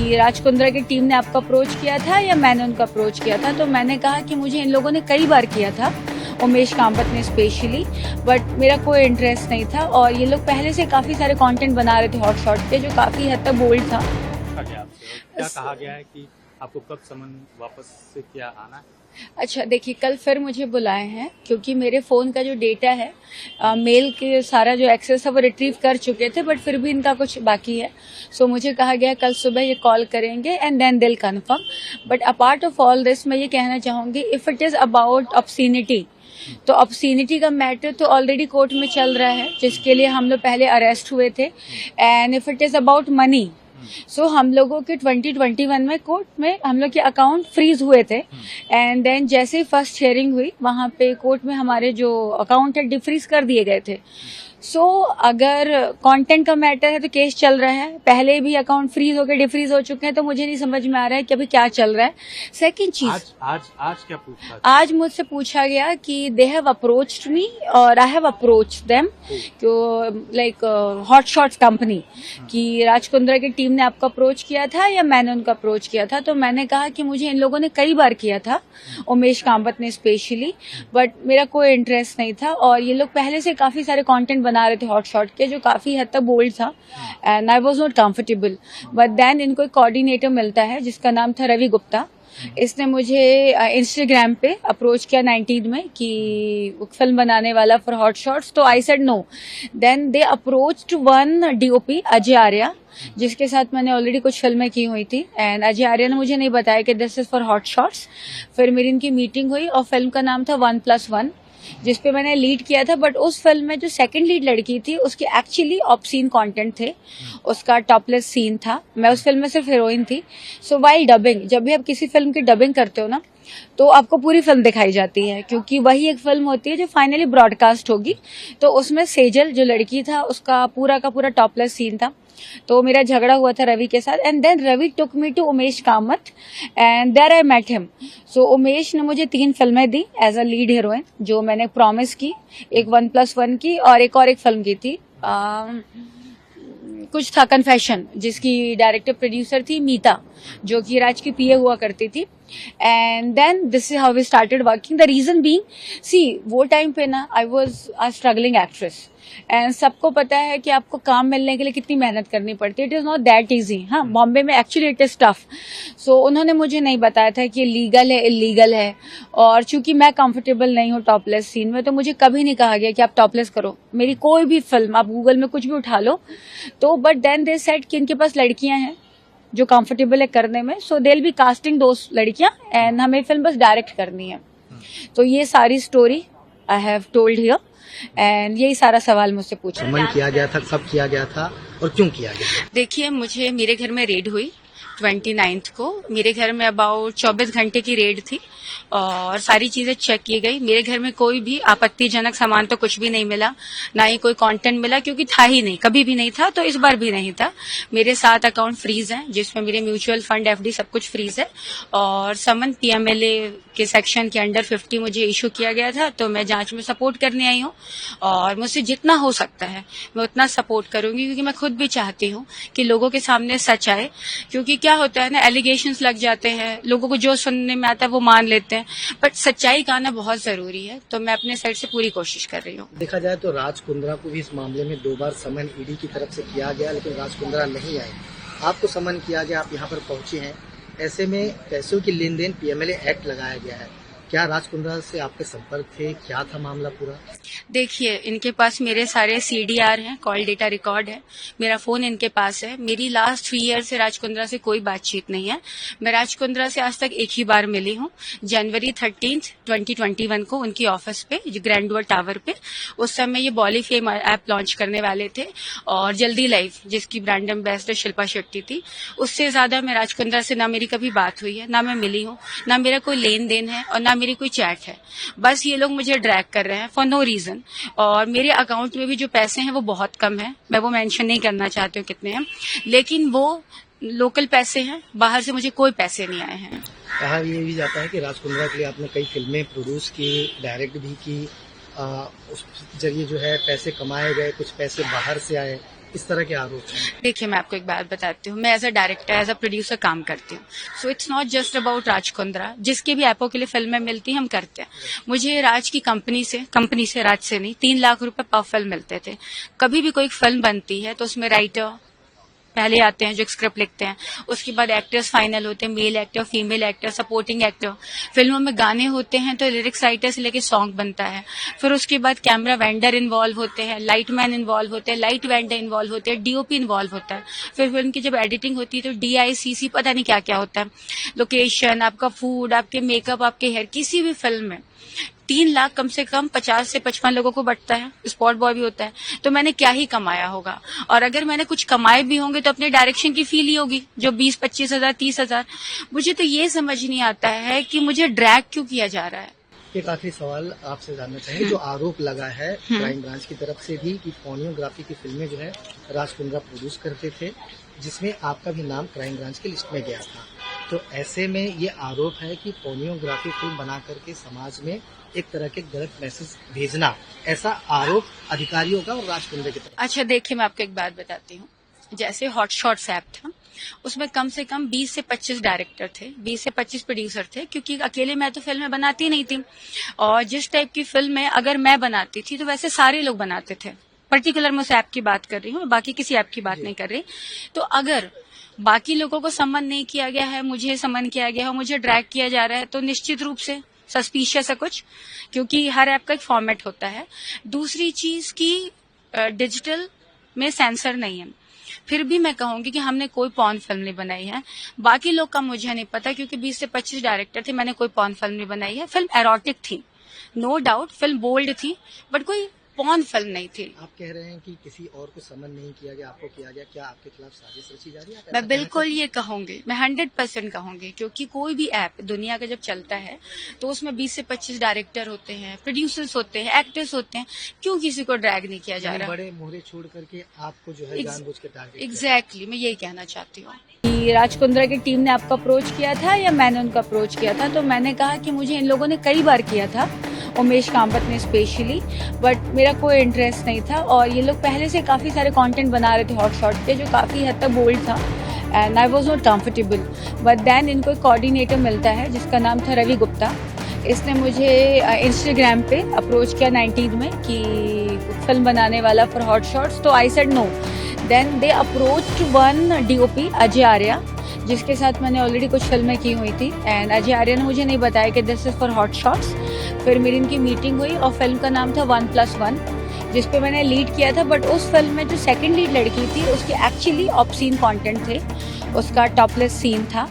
कि राज कुंद्रा की टीम ने आपको अप्रोच किया था या मैंने उनको अप्रोच किया था। तो मैंने कहा कि मुझे इन लोगों ने कई बार किया था, उमेश कामत ने स्पेशली, बट मेरा कोई इंटरेस्ट नहीं था। और ये लोग पहले से काफ़ी सारे कंटेंट बना रहे थे हॉट शॉट पे, जो काफ़ी हद तक बोल्ड था। क्या कहा गया है कि आपको कब समन वापस से क्या आना है? अच्छा देखिए, कल फिर मुझे बुलाए हैं क्योंकि मेरे फ़ोन का जो डेटा है, मेल के सारा जो एक्सेस है वो रिट्रीव कर चुके थे, बट फिर भी इनका कुछ बाकी है। सो मुझे कहा गया कल सुबह ये कॉल करेंगे एंड देन दिल confirm. But apart of all this मैं ये कहना चाहूँगी, if it is about obscenity, तो ऑब्सीनिटी का मैटर तो ऑलरेडी कोर्ट में चल रहा है, जिसके लिए हम लोग पहले अरेस्ट हुए थे। And if it is about money, so हम लोगों के 2021 में कोर्ट में हम लोग के अकाउंट फ्रीज हुए थे। एंड देन जैसे ही फर्स्ट हियरिंग हुई, वहाँ पे कोर्ट में हमारे जो अकाउंट है डिफ्रीज कर दिए गए थे। सो अगर कंटेंट का मैटर है तो केस चल रहा है, पहले भी अकाउंट फ्रीज होकर डिफ्रीज हो चुके हैं, तो मुझे नहीं समझ में आ रहा है कि अभी क्या चल रहा है। सेकंड चीज, आज क्या पूछा? आज मुझसे पूछा गया कि दे हैव अप्रोच्ड मी और I have approached them, like hot shots company, कि राज कुंद्रा की टीम ने आपको अप्रोच किया था या मैंने उनको अप्रोच किया था। तो मैंने कहा कि मुझे इन लोगों ने कई बार किया था, उमेश कामत ने स्पेशली, बट मेरा कोई इंटरेस्ट नहीं था। और ये लोग पहले से काफी सारे कंटेंट बना रहे थे हॉट शॉट के, जो काफी हद तक बोल्ड था and I was not comfortable. But then इनको एक कोऑर्डिनेटर मिलता है जिसका नाम था रवि गुप्ता। इसने मुझे इंस्टाग्राम पे अप्रोच किया 19 में कि फिल्म बनाने वाला फॉर हॉट शॉट्स, तो I said no. Then they approached one DOP Ajay Arya, जिसके साथ मैंने ऑलरेडी कुछ फिल्में की हुई थी, एंड अजय आर्या ने मुझे नहीं बताया कि this is for hot shots. फिर मेरी इनकी मीटिंग हुई और फिल्म का नाम था 1+1, जिसपे मैंने लीड किया था। बट उस फिल्म में जो सेकंड लीड लड़की थी उसके एक्चुअली ऑब्सीन कंटेंट थे, उसका टॉपलेस सीन था। मैं उस फिल्म में सिर्फ हीरोइन थी। सो वाइल डबिंग, जब भी आप किसी फिल्म की डबिंग करते हो ना, तो आपको पूरी फिल्म दिखाई जाती है, क्योंकि वही एक फिल्म होती है जो फाइनली ब्रॉडकास्ट होगी। तो उसमें सेजल जो लड़की था, उसका पूरा का पूरा टॉपलेस सीन था। तो मेरा झगड़ा हुआ था रवि के साथ, and then Ravi took me to Umesh Kamat and there I met him. So Umesh ने मुझे 3 फिल्में दी एज अ लीड हीरोइन, जो मैंने प्रॉमिस की, एक 1+1 की और एक फिल्म की थी, कुछ था कन्फेशन, जिसकी डायरेक्टर प्रोड्यूसर थी मीता, जो कि राज की पीए हुआ करती थी। And then this is how we started working. The reason being, see वो टाइम पे ना I was a struggling actress, and सबको पता है कि आपको काम मिलने के लिए कितनी मेहनत करनी पड़ती है। It is not that easy. हाँ, बॉम्बे में एक्चुअली इट इज टफ। सो उन्होंने मुझे नहीं बताया था कि लीगल है इलीगल है, और चूंकि मैं कंफर्टेबल नहीं हूँ टॉपलेस सीन में, तो मुझे कभी नहीं कहा गया कि आप टॉपलेस करो। मेरी कोई भी फिल्म आप गूगल में कुछ भी उठा लो तो, बट देन दे सेड कि इनके पास लड़कियां हैं जो कंफर्टेबल है करने में, सो दे विल बी कास्टिंग दो लड़कियां एंड हमें फिल्म बस डायरेक्ट करनी है। तो ये सारी story I have told here, and यही सारा सवाल मुझसे पूछा। समन किया गया था, कब किया गया था और क्यों किया गया? देखिए, मुझे मेरे घर में रेड हुई 29 को। मेरे घर में अबाउट 24 घंटे की रेड थी और सारी चीजें चेक की गई। मेरे घर में कोई भी आपत्तिजनक सामान तो कुछ भी नहीं मिला, ना ही कोई कंटेंट मिला, क्योंकि था ही नहीं, कभी भी नहीं था, तो इस बार भी नहीं था। मेरे 7 अकाउंट फ्रीज हैं, जिसमें मेरे म्यूचुअल फंड, एफडी सब कुछ फ्रीज है। और समन पीएमएलए के सेक्शन के अंडर 50 मुझे इशू किया गया था, तो मैं जांच में सपोर्ट करने आई हूँ और मुझसे जितना हो सकता है मैं उतना सपोर्ट करूंगी, क्योंकि मैं खुद भी चाहती हूँ कि लोगों के सामने सच आए। क्योंकि क्या होता है ना, एलिगेशंस लग जाते हैं, लोगों को जो सुनने में आता है वो मान लेते हैं, बट सच्चाई का आना बहुत जरूरी है। तो मैं अपने साइड से पूरी कोशिश कर रही हूँ। देखा जाए तो राज कुंद्रा को भी इस मामले में 2 बार समन ईडी की तरफ से किया गया, लेकिन राज कुंद्रा नहीं आए। आपको समन किया गया, आप यहाँ पर पहुंचे हैं, ऐसे में पैसों की लेन देन पीएमएलए एक्ट लगाया गया है। क्या राज कुंद्रा से आपके संपर्क थे? क्या था मामला पूरा? देखिए, इनके पास मेरे सारे सीडीआर हैं, कॉल डेटा रिकॉर्ड है, मेरा फोन इनके पास है। मेरी लास्ट 3 ईयर से राज कुंद्रा से कोई बातचीत नहीं है। मैं राज कुंद्रा से आज तक एक ही बार मिली हूँ, जनवरी 13, 2021 को उनकी ऑफिस पे, ग्रैंड वर्ल्ड टावर पे। उस समय ये बॉली फेम ऐप लॉन्च करने वाले थे और जल्दी लाइफ, जिसकी ब्रांड एम्बेसडर शिल्पा शेट्टी थी। उससे ज्यादा मैं राज कुंद्रा से ना मेरी कभी बात हुई है, ना मैं मिली हूँ, ना मेरा कोई लेन देन है और ना मेरी कोई चैट है। बस ये लोग मुझे ड्रैग कर रहे हैं फॉर नो रीजन। और मेरे अकाउंट में भी जो पैसे हैं वो बहुत कम है, मैं वो मेंशन नहीं करना चाहती हूँ कितने हैं, लेकिन वो लोकल पैसे हैं, बाहर से मुझे कोई पैसे नहीं आए हैं। कहा ये भी जाता है कि राज कुंद्रा के लिए आपने कई फिल्में प्रोड्यूस की, डायरेक्ट भी की, उस जरिए जो है पैसे कमाए गए, कुछ पैसे बाहर से आए। इस तरह के आरोप हैं? देखिए, मैं आपको एक बात बताती हूँ। मैं as a director, as a producer काम करती हूँ। So it's not just about Raj Kundra. जिसके भी ऐपों के लिए फिल्में मिलती हैं, हम करते हैं। मुझे राज की कंपनी से राज से नहीं, 3 लाख रुपए पर फिल्म मिलते थे। कभी भी कोई फिल्म बनती है तो उसमें राइटर पहले आते हैं जो एक स्क्रिप्ट लिखते हैं, उसके बाद एक्टर्स फाइनल होते हैं, male actor, female actor, supporting actor. फिल्मों में गाने होते हैं तो लिरिक्स राइटर से लेके सॉन्ग बनता है। फिर उसके बाद कैमरा वेंडर इन्वॉल्व होते हैं, लाइट मैन इन्वॉल्व होते हैं, लाइट वेंडर इन्वॉल्व होते हैं, डीओपी इन्वॉल्व होता है। फिर फिल्म की जब एडिटिंग होती है तो DICC पता नहीं क्या क्या होता है, लोकेशन, आपका फूड, आपके मेकअप, आपके हेयर। किसी भी फिल्म में 3 लाख कम से कम 50 से 55 लोगों को बटता है, स्पॉट बॉय भी होता है। तो मैंने क्या ही कमाया होगा, और अगर मैंने कुछ कमाए भी होंगे तो अपने डायरेक्शन की फी ली होगी, जो 20-25 हजार 30 हजार। मुझे तो ये समझ नहीं आता है कि मुझे ड्रैग क्यों किया जा रहा है। एक आखिरी सवाल आपसे जानना चाहेंगे, जो आरोप लगा है क्राइम ब्रांच की तरफ से भी कि पोर्नोग्राफी की फिल्में जो है राज कुंद्रा प्रोड्यूस करते थे, जिसमें आपका भी नाम क्राइम ब्रांच की लिस्ट में गया था। तो ऐसे में ये आरोप है कि पोर्नोग्राफी फिल्म बना करके समाज में एक तरह के गलत मैसेज भेजना, ऐसा आरोप अधिकारियों का और राज कुंद्रा की तरफ। अच्छा, देखिए, मैं आपको एक बात बताती हूँ। जैसे हॉट शॉट्स ऐप था, उसमें कम से कम 20 से 25 डायरेक्टर थे, 20 से 25 प्रोड्यूसर थे, क्योंकि अकेले मैं तो फिल्में बनाती नहीं थी। और जिस टाइप की फिल्में अगर मैं बनाती थी तो वैसे सारे लोग बनाते थे। पर्टिकुलर मैं उस ऐप की बात कर रही हूँ, बाकी किसी ऐप की बात नहीं कर रही। तो अगर बाकी लोगों को सम्मान नहीं किया गया है, मुझे सम्मान किया गया है, मुझे ड्रैग किया जा रहा है, तो निश्चित रूप से सस्पिशियस है कुछ, क्योंकि हर ऐप का एक फॉर्मेट होता है। दूसरी चीज की डिजिटल में सेंसर नहीं है। फिर भी मैं कहूंगी कि हमने कोई पॉर्न फिल्म नहीं बनाई है। बाकी लोग का मुझे नहीं पता, क्योंकि 20 से 25 डायरेक्टर थे, मैंने कोई पॉर्न फिल्म नहीं बनाई है। फिल्म एरोटिक थी, नो डाउट, फिल्म बोल्ड थी, बट कोई पॉर्न फिल्म नहीं थी। आप कह रहे हैं कि किसी और को समन नहीं किया गया, आपको किया गया, क्या आपके खिलाफ साजिश रची जा रही है? मैं बिल्कुल ये कहूंगी, मैं 100% कहूंगी, क्योंकि कोई भी ऐप दुनिया का जब चलता है तो उसमें 20 से 25 डायरेक्टर होते हैं, प्रोड्यूसर्स होते हैं, एक्टर्स होते हैं। क्यों किसी को ड्रैग नहीं किया जा रहा? बड़े मोहरे छोड़ करके आपको जो है जानबूझ के टारगेट। एग्जैक्टली, मैं यही कहना चाहती हूँ कि राज कुंद्रा की टीम ने आपको अप्रोच किया था या मैंने उनको अप्रोच किया था। तो मैंने कहा कि मुझे इन लोगों ने कई बार किया था, उमेश कामत ने स्पेशली, बट मेरा कोई इंटरेस्ट नहीं था। और ये लोग पहले से काफी सारे कंटेंट बना रहे थे हॉट शॉट पे, जो काफी हद तक बोल्ड था, and I was not comfortable. But then इनको एक कोऑर्डिनेटर मिलता है जिसका नाम था रवि गुप्ता। इसने मुझे इंस्टाग्राम पे अप्रोच किया 19 में कि फिल्म बनाने वाला फॉर हॉट शॉट्स। तो I said no. Then they approached one DOP Ajay Arya, जिसके साथ मैंने ऑलरेडी कुछ फिल्में की हुई थी, एंड अजय आर्या ने मुझे नहीं बताया कि this is for hot shots. फिर मेरी इनकी मीटिंग हुई और फिल्म का नाम था 1+1, जिसपे मैंने लीड किया था। बट उस फिल्म में जो सेकंड लीड लड़की थी, उसके एक्चुअली ऑब्सीन कंटेंट थे, उसका टॉपलेस सीन था।